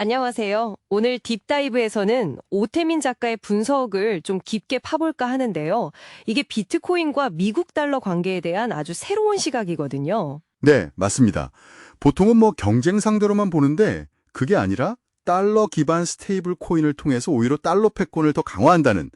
안녕하세요. 오늘 딥다이브에서는 오태민 작가의 분석을 좀 깊게 파볼까 하는데요. 이게 비트코인과 미국 달러 관계에 대한 아주 새로운 시각이거든요. 네, 맞습니다. 보통은 경쟁 상대로만 보는데 그게 아니라 달러 기반 스테이블 코인을 통해서 오히려 달러 패권을 더 강화한다는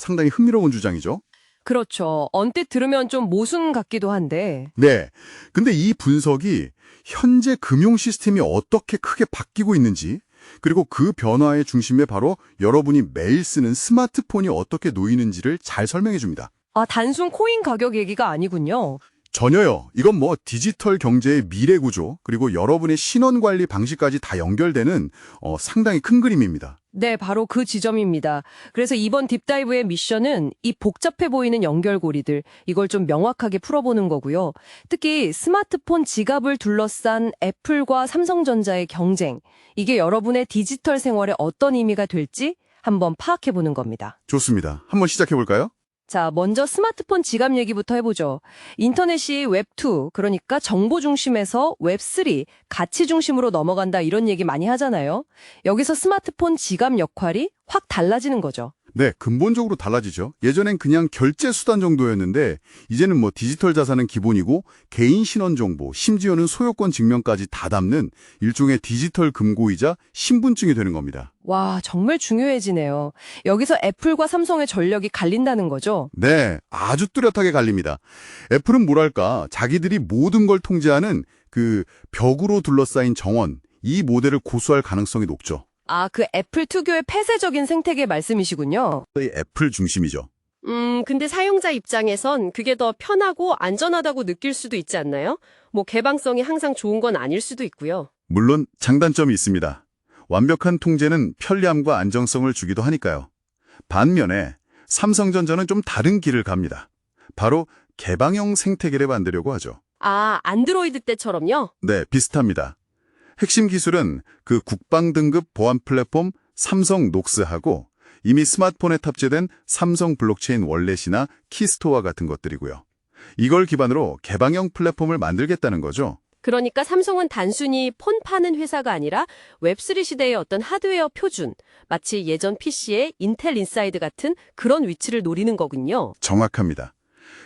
상당히 흥미로운 주장이죠. 그렇죠. 언뜻 들으면 좀 모순 같기도 한데. 네. 근데 이 분석이 현재 금융 시스템이 어떻게 크게 바뀌고 있는지, 그리고 그 변화의 중심에 바로 여러분이 매일 쓰는 스마트폰이 어떻게 놓이는지를 잘 설명해 줍니다. 아, 단순 코인 가격 얘기가 아니군요. 전혀요. 이건 디지털 경제의 미래 구조, 그리고 여러분의 신원 관리 방식까지 다 연결되는 상당히 큰 그림입니다. 네, 바로 그 지점입니다. 그래서 이번 딥다이브의 미션은 이 복잡해 보이는 연결고리들, 이걸 좀 명확하게 풀어보는 거고요. 특히 스마트폰 지갑을 둘러싼 애플과 삼성전자의 경쟁, 이게 여러분의 디지털 생활에 어떤 의미가 될지 한번 파악해보는 겁니다. 좋습니다. 한번 시작해 볼까요? 자, 먼저 스마트폰 지갑 얘기부터 해보죠. 인터넷이 웹2, 그러니까 정보 중심에서 웹3, 가치 중심으로 넘어간다 이런 얘기 많이 하잖아요. 여기서 스마트폰 지갑 역할이 확 달라지는 거죠. 네, 근본적으로 달라지죠. 예전엔 그냥 결제 수단 정도였는데 이제는 디지털 자산은 기본이고 개인 신원 정보, 심지어는 소유권 증명까지 다 담는 일종의 디지털 금고이자 신분증이 되는 겁니다. 와, 정말 중요해지네요. 여기서 애플과 삼성의 전력이 갈린다는 거죠? 네, 아주 뚜렷하게 갈립니다. 애플은 뭐랄까, 자기들이 모든 걸 통제하는 그 벽으로 둘러싸인 정원, 이 모델을 고수할 가능성이 높죠. 아, 그 애플 특유의 폐쇄적인 생태계 말씀이시군요. 이 애플 중심이죠. 근데 사용자 입장에선 그게 더 편하고 안전하다고 느낄 수도 있지 않나요? 개방성이 항상 좋은 건 아닐 수도 있고요. 물론 장단점이 있습니다. 완벽한 통제는 편리함과 안정성을 주기도 하니까요. 반면에 삼성전자는 좀 다른 길을 갑니다. 바로 개방형 생태계를 만들려고 하죠. 아, 안드로이드 때처럼요? 네, 비슷합니다. 핵심 기술은 그 국방 등급 보안 플랫폼 삼성 녹스하고 이미 스마트폰에 탑재된 삼성 블록체인 월렛이나 키스토어 같은 것들이고요. 이걸 기반으로 개방형 플랫폼을 만들겠다는 거죠. 그러니까 삼성은 단순히 폰 파는 회사가 아니라 웹3 시대의 어떤 하드웨어 표준, 마치 예전 PC의 인텔 인사이드 같은 그런 위치를 노리는 거군요. 정확합니다.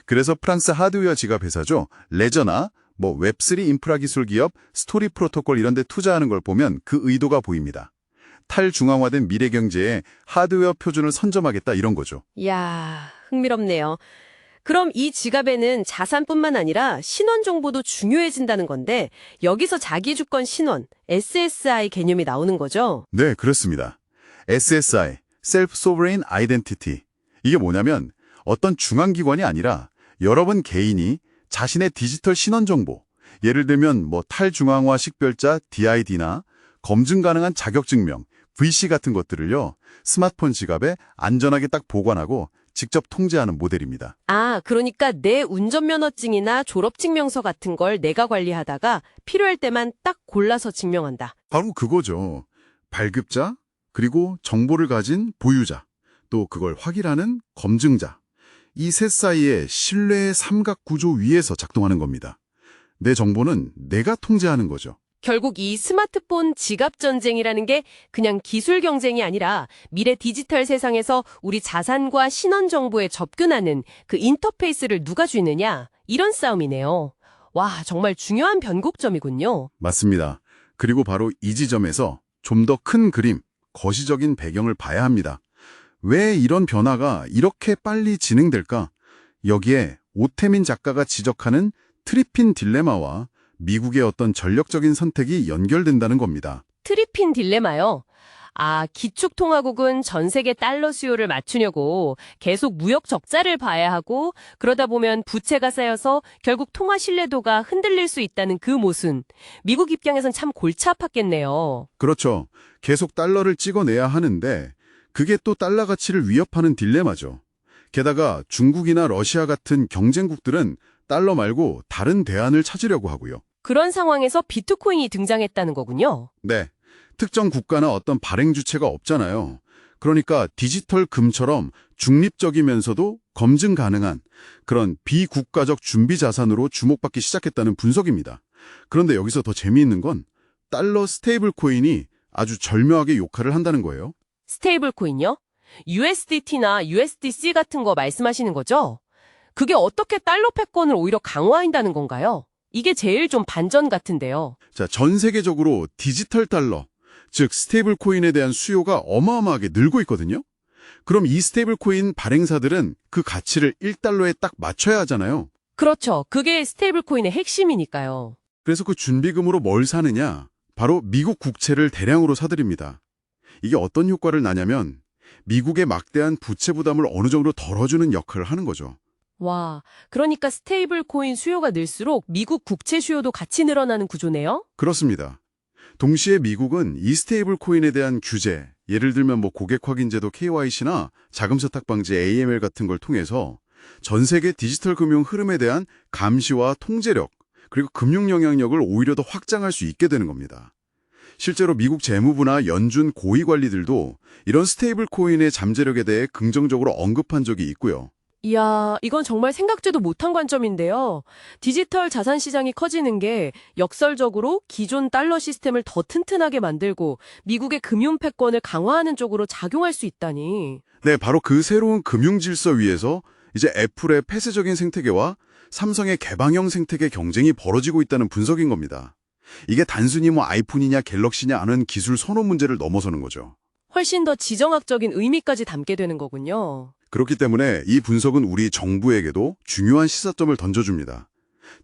그래서 프랑스 하드웨어 지갑 회사죠. 레저나 웹3 인프라 기술 기업 스토리 프로토콜 이런 데 투자하는 걸 보면 그 의도가 보입니다. 탈중앙화된 미래 경제에 하드웨어 표준을 선점하겠다 이런 거죠. 이야, 흥미롭네요. 그럼 이 지갑에는 자산뿐만 아니라 신원 정보도 중요해진다는 건데 여기서 자기주권 신원, SSI 개념이 나오는 거죠? 네, 그렇습니다. SSI, Self Sovereign Identity. 이게 뭐냐면 어떤 중앙기관이 아니라 여러분 개인이 자신의 디지털 신원 정보, 예를 들면 탈중앙화 식별자 DID나 검증 가능한 자격증명, VC 같은 것들을요, 스마트폰 지갑에 안전하게 딱 보관하고 직접 통제하는 모델입니다. 아, 그러니까 내 운전면허증이나 졸업증명서 같은 걸 내가 관리하다가 필요할 때만 딱 골라서 증명한다. 바로 그거죠. 발급자, 그리고 정보를 가진 보유자, 또 그걸 확인하는 검증자. 이 셋 사이의 신뢰의 삼각구조 위에서 작동하는 겁니다. 내 정보는 내가 통제하는 거죠. 결국 이 스마트폰 지갑 전쟁이라는 게 그냥 기술 경쟁이 아니라 미래 디지털 세상에서 우리 자산과 신원 정보에 접근하는 그 인터페이스를 누가 쥐느냐 이런 싸움이네요. 와, 정말 중요한 변곡점이군요. 맞습니다. 그리고 바로 이 지점에서 좀 더 큰 그림, 거시적인 배경을 봐야 합니다. 왜 이런 변화가 이렇게 빨리 진행될까? 여기에 오태민 작가가 지적하는 트리핀 딜레마와 미국의 어떤 전력적인 선택이 연결된다는 겁니다. 트리핀 딜레마요. 아, 기축통화국은 전 세계 달러 수요를 맞추려고 계속 무역 적자를 봐야 하고 그러다 보면 부채가 쌓여서 결국 통화 신뢰도가 흔들릴 수 있다는 그 모순. 미국 입장에선 참 골치 아팠겠네요. 그렇죠. 계속 달러를 찍어내야 하는데 그게 또 달러 가치를 위협하는 딜레마죠. 게다가 중국이나 러시아 같은 경쟁국들은 달러 말고 다른 대안을 찾으려고 하고요. 그런 상황에서 비트코인이 등장했다는 거군요. 네, 특정 국가나 어떤 발행 주체가 없잖아요. 그러니까 디지털 금처럼 중립적이면서도 검증 가능한 그런 비국가적 준비 자산으로 주목받기 시작했다는 분석입니다. 그런데 여기서 더 재미있는 건 달러 스테이블 코인이 아주 절묘하게 역할을 한다는 거예요. 스테이블 코인요? USDT나 USDC 같은 거 말씀하시는 거죠? 그게 어떻게 달러 패권을 오히려 강화한다는 건가요? 이게 제일 좀 반전 같은데요. 자, 전 세계적으로 디지털 달러, 즉 스테이블 코인에 대한 수요가 어마어마하게 늘고 있거든요. 그럼 이 스테이블 코인 발행사들은 그 가치를 1달러에 딱 맞춰야 하잖아요. 그렇죠. 그게 스테이블 코인의 핵심이니까요. 그래서 그 준비금으로 뭘 사느냐? 바로 미국 국채를 대량으로 사들입니다. 이게 어떤 효과를 나냐면 미국의 막대한 부채 부담을 어느 정도 덜어주는 역할을 하는 거죠. 와, 그러니까 스테이블 코인 수요가 늘수록 미국 국채 수요도 같이 늘어나는 구조네요? 그렇습니다. 동시에 미국은 이 스테이블 코인에 대한 규제, 예를 들면 고객 확인 제도 KYC나 자금 세탁 방지 AML 같은 걸 통해서 전 세계 디지털 금융 흐름에 대한 감시와 통제력, 그리고 금융 영향력을 오히려 더 확장할 수 있게 되는 겁니다. 실제로 미국 재무부나 연준 고위 관리들도 이런 스테이블 코인의 잠재력에 대해 긍정적으로 언급한 적이 있고요. 이야, 이건 정말 생각지도 못한 관점인데요. 디지털 자산 시장이 커지는 게 역설적으로 기존 달러 시스템을 더 튼튼하게 만들고 미국의 금융 패권을 강화하는 쪽으로 작용할 수 있다니. 네, 바로 그 새로운 금융 질서 위에서 이제 애플의 폐쇄적인 생태계와 삼성의 개방형 생태계 경쟁이 벌어지고 있다는 분석인 겁니다. 이게 단순히 아이폰이냐 갤럭시냐 하는 기술 선호 문제를 넘어서는 거죠. 훨씬 더 지정학적인 의미까지 담게 되는 거군요. 그렇기 때문에 이 분석은 우리 정부에게도 중요한 시사점을 던져줍니다.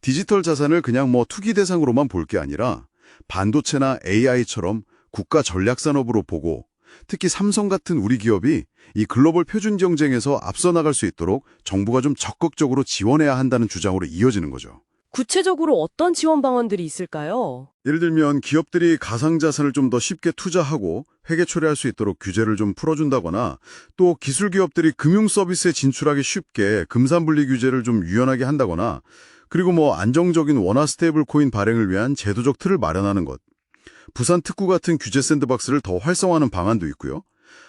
디지털 자산을 그냥 투기 대상으로만 볼 게 아니라 반도체나 AI처럼 국가 전략 산업으로 보고 특히 삼성 같은 우리 기업이 이 글로벌 표준 경쟁에서 앞서 나갈 수 있도록 정부가 좀 적극적으로 지원해야 한다는 주장으로 이어지는 거죠. 구체적으로 어떤 지원 방안들이 있을까요? 예를 들면 기업들이 가상자산을 좀 더 쉽게 투자하고 회계 처리할 수 있도록 규제를 좀 풀어준다거나 또 기술 기업들이 금융 서비스에 진출하기 쉽게 금산분리 규제를 좀 유연하게 한다거나 그리고 안정적인 원화 스테이블 코인 발행을 위한 제도적 틀을 마련하는 것. 부산 특구 같은 규제 샌드박스를 더 활성화하는 방안도 있고요.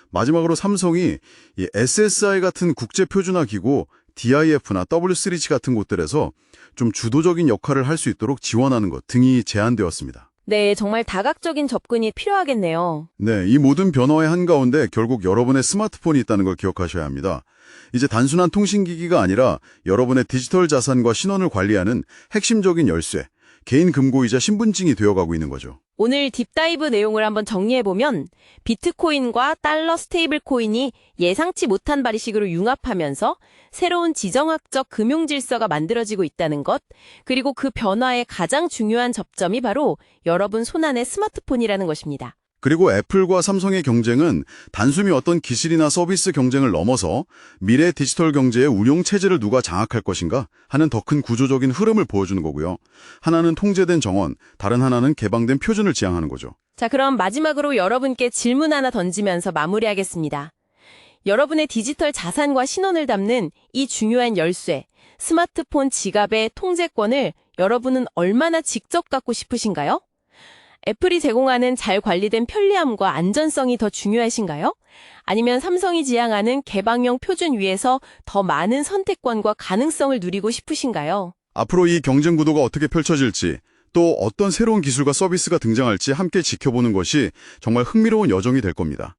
마지막으로 삼성이 이 SSI 같은 국제 표준화 기구 DIF나 W3C 같은 곳들에서 좀 주도적인 역할을 할 수 있도록 지원하는 것 등이 제안되었습니다. 네, 정말 다각적인 접근이 필요하겠네요. 네, 이 모든 변화의 한가운데 결국 여러분의 스마트폰이 있다는 걸 기억하셔야 합니다. 이제 단순한 통신기기가 아니라 여러분의 디지털 자산과 신원을 관리하는 핵심적인 열쇠, 개인 금고이자 신분증이 되어가고 있는 거죠. 오늘 딥다이브 내용을 한번 정리해보면 비트코인과 달러 스테이블 코인이 예상치 못한 바리식으로 융합하면서 새로운 지정학적 금융 질서가 만들어지고 있다는 것, 그리고 그 변화의 가장 중요한 접점이 바로 여러분 손안의 스마트폰이라는 것입니다. 그리고 애플과 삼성의 경쟁은 단순히 어떤 기술이나 서비스 경쟁을 넘어서 미래 디지털 경제의 운용 체제를 누가 장악할 것인가 하는 더 큰 구조적인 흐름을 보여주는 거고요. 하나는 통제된 정원, 다른 하나는 개방된 표준을 지향하는 거죠. 자, 그럼 마지막으로 여러분께 질문 하나 던지면서 마무리하겠습니다. 여러분의 디지털 자산과 신원을 담는 이 중요한 열쇠, 스마트폰 지갑의 통제권을 여러분은 얼마나 직접 갖고 싶으신가요? 애플이 제공하는 잘 관리된 편리함과 안전성이 더 중요하신가요? 아니면 삼성이 지향하는 개방형 표준 위에서 더 많은 선택권과 가능성을 누리고 싶으신가요? 앞으로 이 경쟁 구도가 어떻게 펼쳐질지, 또 어떤 새로운 기술과 서비스가 등장할지 함께 지켜보는 것이 정말 흥미로운 여정이 될 겁니다.